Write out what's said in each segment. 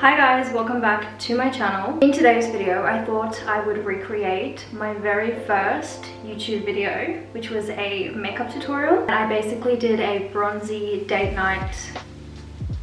Hi guys, welcome back to my channel. In today's video, I thought I would recreate my very first YouTube video, which was a makeup tutorial. And I basically did a bronzy date night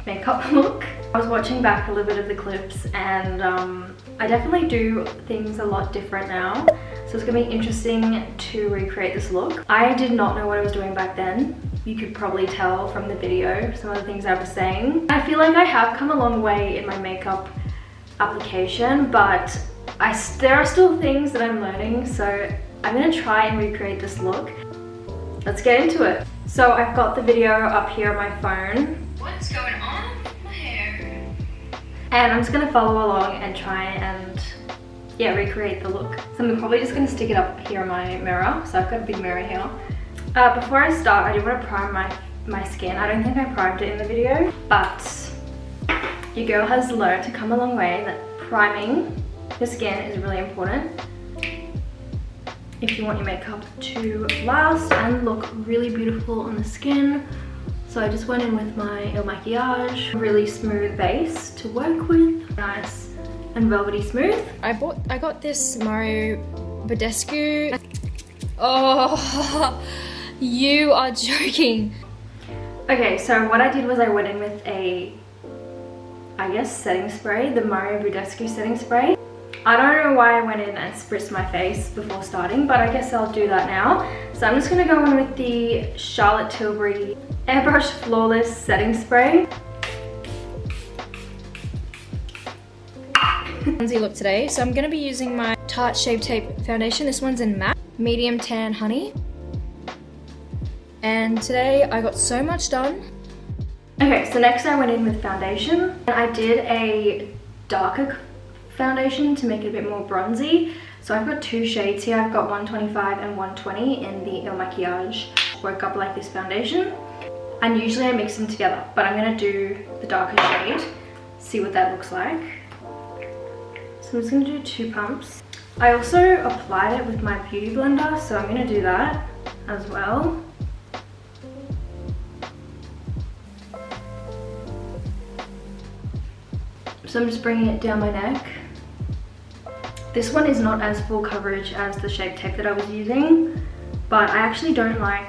makeup look. I was watching back a little bit of the clips and I definitely do things a lot different now. So it's gonna be interesting to recreate this look. I did not know what I was doing back then. You could probably tell from the video some of the things I was saying. I feel like I have come a long way in my makeup application, but there are still things that I'm learning, so I'm gonna try and recreate this look. Let's get into it. So I've got the video up here on my phone. What's going on with my hair? And I'm just gonna follow along and try and recreate the look. So I'm probably just gonna stick it up here on my mirror. So I've got a big mirror here. Before I start, I do want to prime my skin. I don't think I primed it in the video, but your girl has learned to come a long way that priming your skin is really important if you want your makeup to last and look really beautiful on the skin. So I just went in with my Makiage, really smooth base to work with, nice and velvety smooth. I got this Mario Badescu. Oh, you are joking. Okay, so what I did was I went in with a, I guess, setting spray, the Mario Badescu setting spray. I don't know why I went in and spritzed my face before starting, but I guess I'll do that now. So I'm just gonna go in with the Tilbury Airbrush Flawless Setting Spray. Bronzy look today, so I'm gonna be using my Tarte Shape Tape foundation. This one's in matte, medium tan honey. And today I got so much done. Okay, so next I went in with foundation. And I did a darker foundation to make it a bit more bronzy. So I've got two shades here. I've got 125 and 120 in the Makiage Woke Up Like This foundation. And usually I mix them together, but I'm gonna do the darker shade, see what that looks like. So I'm just gonna do 2 pumps. I also applied it with my beauty blender, so I'm gonna do that as well. So I'm just bringing it down my neck. This one is not as full coverage as the Shape Tape that I was using, but I actually don't like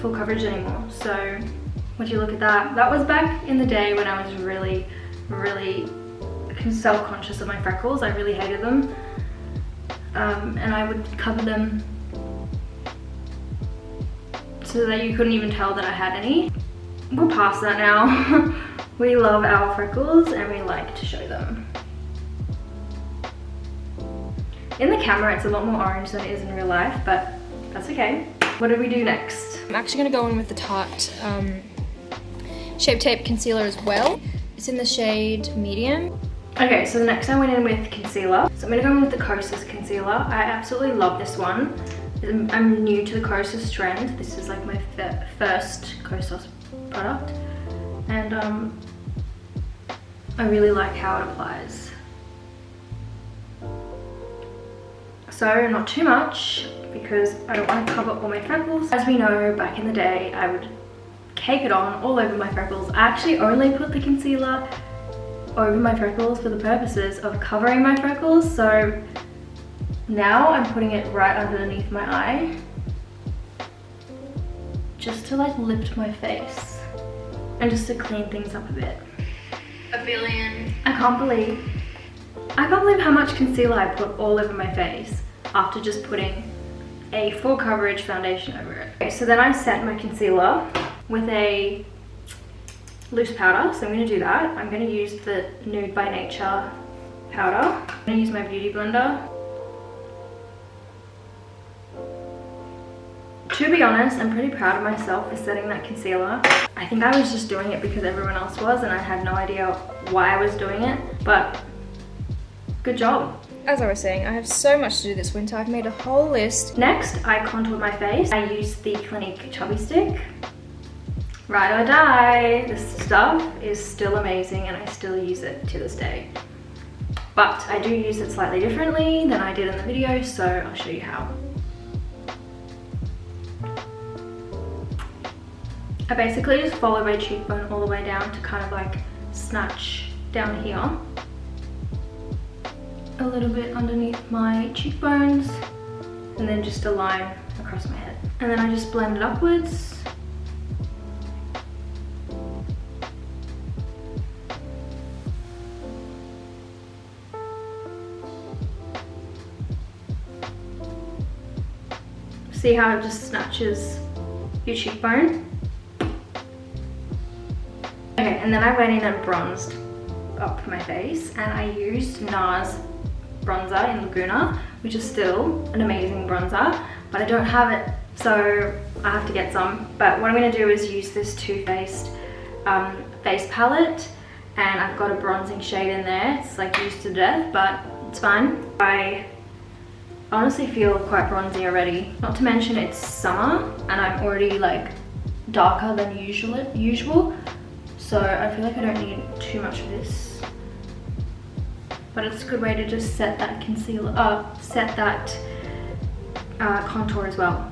full coverage anymore. So would you look at that? That was back in the day when I was really self-conscious of my freckles. I really hated them. And I would cover them so that you couldn't even tell that I had any. We're past that now. We love our freckles and we like to show them. In the camera it's a lot more orange than it is in real life, but that's okay. What do we do next? I'm actually gonna go in with the Tarte Shape Tape concealer as well. It's in the shade medium. Okay, so next I went in with concealer. So I'm gonna go in with the Kosas concealer. I absolutely love this one. I'm new to the Kosas trend. This is like my first Kosas product. And I really like how it applies. So not too much because I don't want to cover all my freckles. As we know, back in the day, I would cake it on all over my freckles. I actually only put the concealer over my freckles for the purposes of covering my freckles. So now I'm putting it right underneath my eye just to like lift my face and just to clean things up a bit. A billion. I can't believe how much concealer I put all over my face after just putting a full coverage foundation over it. Okay, so then I set my concealer with a loose powder, so I'm going to do that. I'm going to use the Nude by Nature powder. I'm going to use my beauty blender. To be honest, I'm pretty proud of myself for setting that concealer. I think I was just doing it because everyone else was and I had no idea why I was doing it, but good job. As I was saying, I have so much to do this winter. I've made a whole list. Next, I contoured my face. I used the Clinique Chubby Stick. Ride or die. This stuff is still amazing and I still use it to this day. But I do use it slightly differently than I did in the video, so I'll show you how. I basically just follow my cheekbone all the way down to kind of like snatch down here, a little bit underneath my cheekbones, and then just a line across my head. And then I just blend it upwards. See how it just snatches your cheekbone? Okay, and then I went in and bronzed up my face, and I used NARS bronzer in Laguna, which is still an amazing bronzer, but I don't have it, so I have to get some. But what I'm going to do is use this Toofaced face palette, and I've got a bronzing shade in there. It's like used to death, but it's fine. I honestly feel quite bronzy already, not to mention it's summer and I'm already like darker than usual, so I feel like I don't need too much of this, but it's a good way to just set that concealer set that contour as well.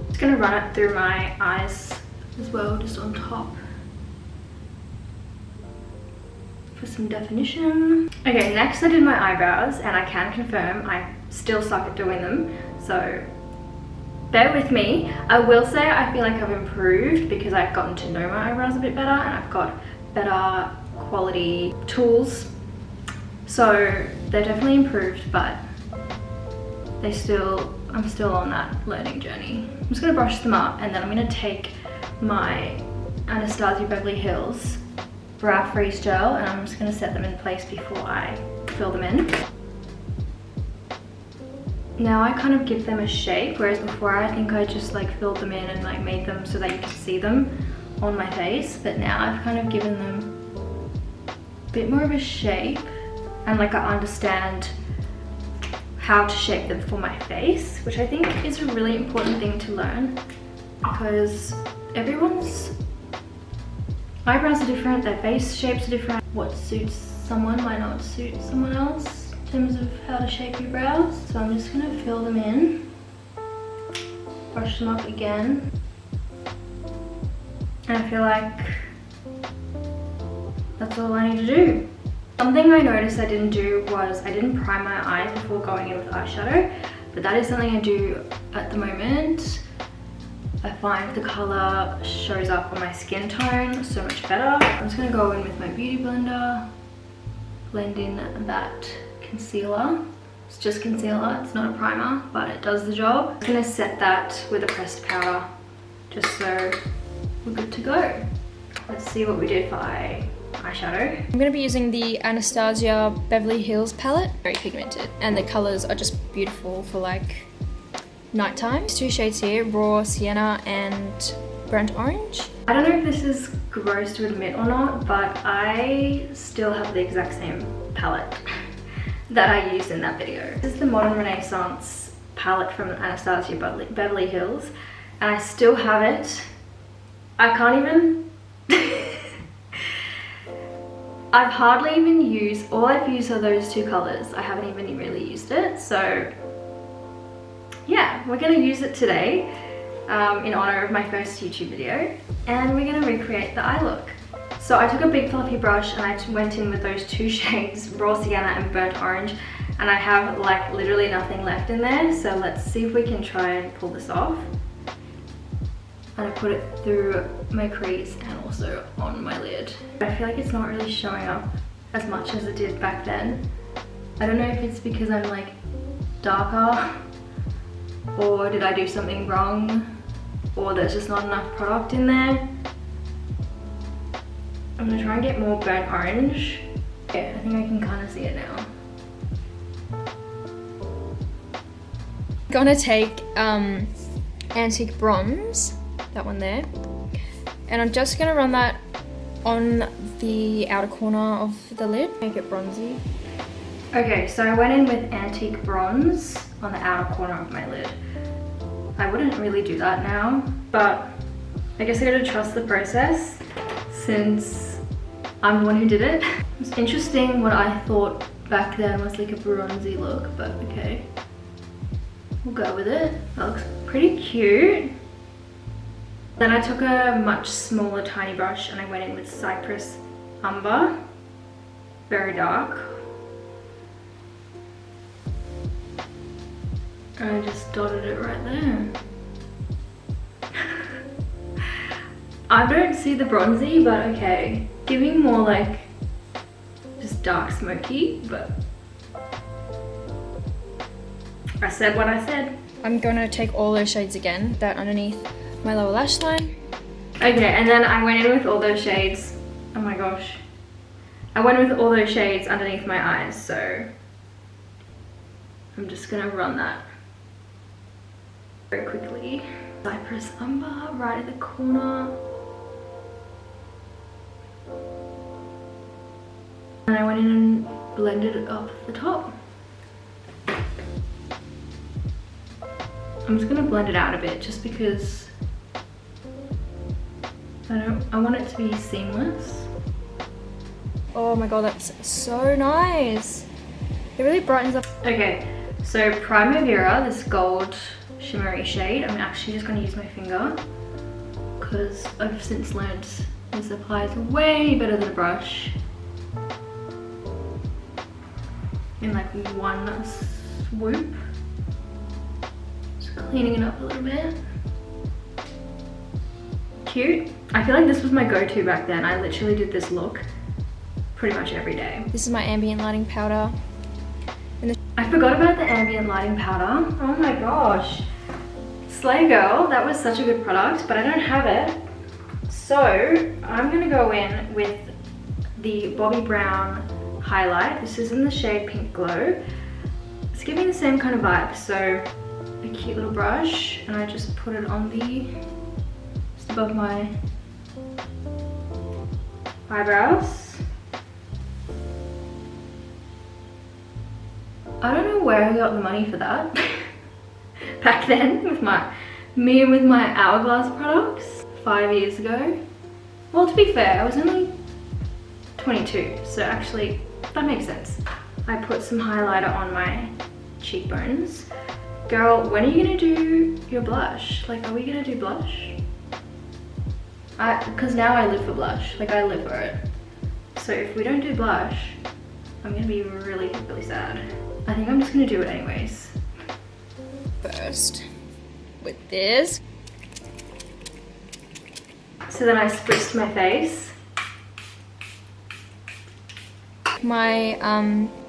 Just gonna run it through my eyes as well, just on top for some definition. Okay, next I did my eyebrows, and I can confirm I still suck at doing them, so bear with me. I will say I feel like I've improved because I've gotten to know my eyebrows a bit better, and I've got better quality tools, so they're definitely improved, but I'm still on that learning journey. I'm just gonna brush them up, and then I'm gonna take my Anastasia Beverly Hills brow freeze gel, and I'm just going to set them in place before I fill them in. Now I kind of give them a shape, whereas before I think I just like filled them in and like made them so that you could see them on my face, but now I've kind of given them a bit more of a shape, and like I understand how to shape them for my face, which I think is a really important thing to learn, because everyone's eyebrows are different, their face shapes are different. What suits someone might not suit someone else in terms of how to shape your brows. So I'm just gonna fill them in, brush them up again. And I feel like that's all I need to do. Something I noticed I didn't do was I didn't prime my eyes before going in with eyeshadow, but that is something I do at the moment. I find the colour shows up on my skin tone so much better. I'm just going to go in with my beauty blender, blend in that concealer. It's just concealer, it's not a primer, but it does the job. I'm going to set that with a pressed powder just so we're good to go. Let's see what we did for eyeshadow. I'm going to be using the Anastasia Beverly Hills palette. Very pigmented, and the colours are just beautiful for like nighttime. There's two shades here, raw sienna and burnt orange. I don't know if this is gross to admit or not, but I still have the exact same palette that I used in that video. This is the Modern Renaissance palette from Anastasia Beverly Hills, and I still have it. I can't even I've hardly even used, all I've used are those two colors. I haven't even really used it, so yeah, we're gonna use it today in honor of my first YouTube video, and we're gonna recreate the eye look. So I took a big fluffy brush and I went in with those two shades, raw sienna and burnt orange, and I have like literally nothing left in there, so let's see if we can try and pull this off. And I put it through my crease and also on my lid. I feel like it's not really showing up as much as it did back then. I don't know if it's because I'm like darker, or did I do something wrong, or there's just not enough product in there. I'm gonna try and get more burnt orange. Yeah, I think I can kind of see it now. Gonna take Antique Bronze, that one there, and I'm just gonna run that on the outer corner of the lid, make it bronzy. Okay, so I went in with Antique Bronze on the outer corner of my lid. I wouldn't really do that now, but I guess I gotta trust the process since I'm the one who did it. It's interesting what I thought back then was like a bronzy look, but okay. We'll go with it. That looks pretty cute. Then I took a much smaller tiny brush and I went in with Cypress Umber, very dark. And I just dotted it right there. I don't see the bronzy, but okay. Giving more like just dark smoky, but I said what I said. I'm gonna take all those shades again, that underneath my lower lash line. Okay, and then I went in with all those shades. Oh my gosh. I went with all those shades underneath my eyes, so I'm just gonna run that very quickly. Cypress Umber right at the corner. And I went in and blended it up the top. I'm just gonna blend it out a bit just because I want it to be seamless. Oh my god, that's so nice. It really brightens up. Okay, so Primavera, this gold shimmery shade, I'm actually just gonna use my finger because I've since learned this applies way better than a brush. In like one swoop. Just cleaning it up a little bit. Cute. I feel like this was my go-to back then. I literally did this look pretty much every day. This is my ambient lighting powder. I forgot about the ambient lighting powder. Oh my gosh. Slay girl, that was such a good product, but I don't have it. So I'm gonna go in with the Bobbi Brown highlight. This is in the shade Pink Glow. It's giving the same kind of vibe. So a cute little brush, and I just put it on just above my eyebrows. I don't know where I got the money for that back then with me with my Hourglass products 5 years ago. Well, to be fair, I was only 22, so actually that makes sense. I put some highlighter on my cheekbones. Girl, when are you gonna do your blush? Like, are we gonna do blush? Because now I live for blush. Like, I live for it. So if we don't do blush, I'm gonna be really, really sad. I think I'm just gonna do it anyways. First, with this. So then I spritzed my face. My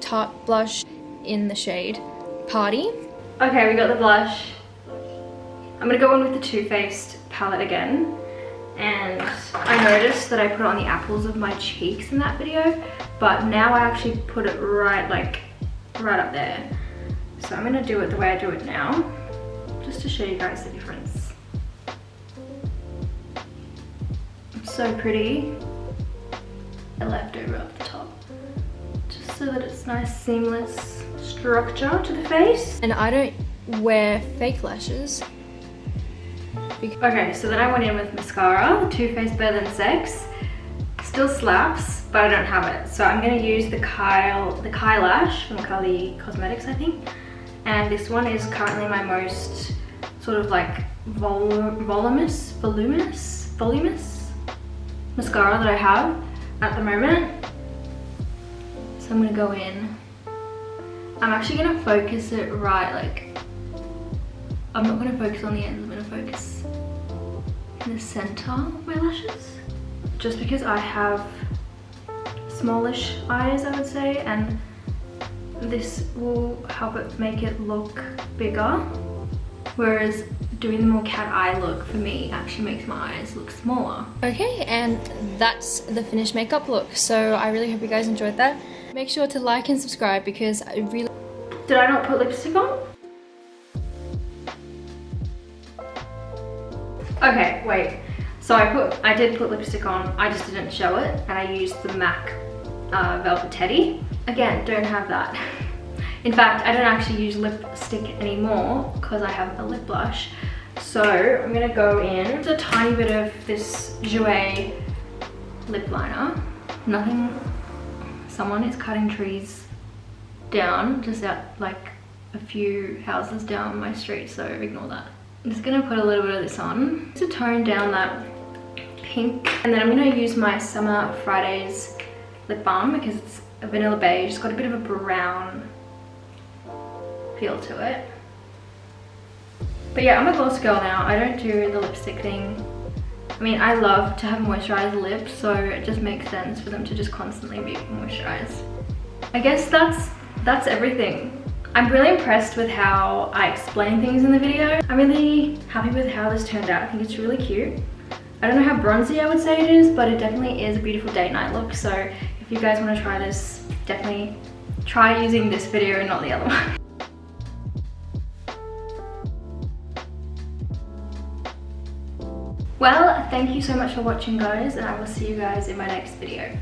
Tarte blush in the shade Party. Okay, we got the blush. I'm gonna go in with the Toofaced palette again. And I noticed that I put it on the apples of my cheeks in that video, but now I actually put it right up there. So I'm gonna do it the way I do it now, just to show you guys the difference. It's so pretty. A leftover up the top, just so that it's nice seamless structure to the face. And I don't wear fake lashes. Okay, so then I went in with mascara, the Toofaced Better Than Sex. Still slaps, but I don't have it. So I'm gonna use the Kylash from Kylie Cosmetics, I think. And this one is currently my most sort of like voluminous mascara that I have at the moment. So I'm gonna go in. I'm actually gonna focus it right, like, I'm not gonna focus on the ends, I'm gonna focus in the center of my lashes. Just because I have smallish eyes, I would say, and this will help it make it look bigger. Whereas doing the more cat eye look for me actually makes my eyes look smaller. Okay, and that's the finished makeup look. So I really hope you guys enjoyed that. Make sure to like and subscribe because I really... Did I not put lipstick on? Okay, wait. So I did put lipstick on, I just didn't show it, and I used the MAC Velvet Teddy. Again, don't have that. In fact, I don't actually use lipstick anymore because I have a lip blush. So I'm gonna go in with a tiny bit of this Jouer lip liner. Someone is cutting trees down, just out like a few houses down my street, so ignore that. I'm just gonna put a little bit of this on to tone down that pink. And then I'm gonna use my Summer Fridays lip balm because it's a vanilla beige. It's got a bit of a brown feel to it. But yeah, I'm a gloss girl now. I don't do the lipstick thing. I mean, I love to have moisturized lips, so it just makes sense for them to just constantly be moisturized. I guess that's everything. I'm really impressed with how I explain things in the video. I'm really happy with how this turned out. I think it's really cute. I don't know how bronzy I would say it is, but it definitely is a beautiful date night look. So if you guys want to try this, definitely try using this video and not the other one. Well, thank you so much for watching, guys, and I will see you guys in my next video.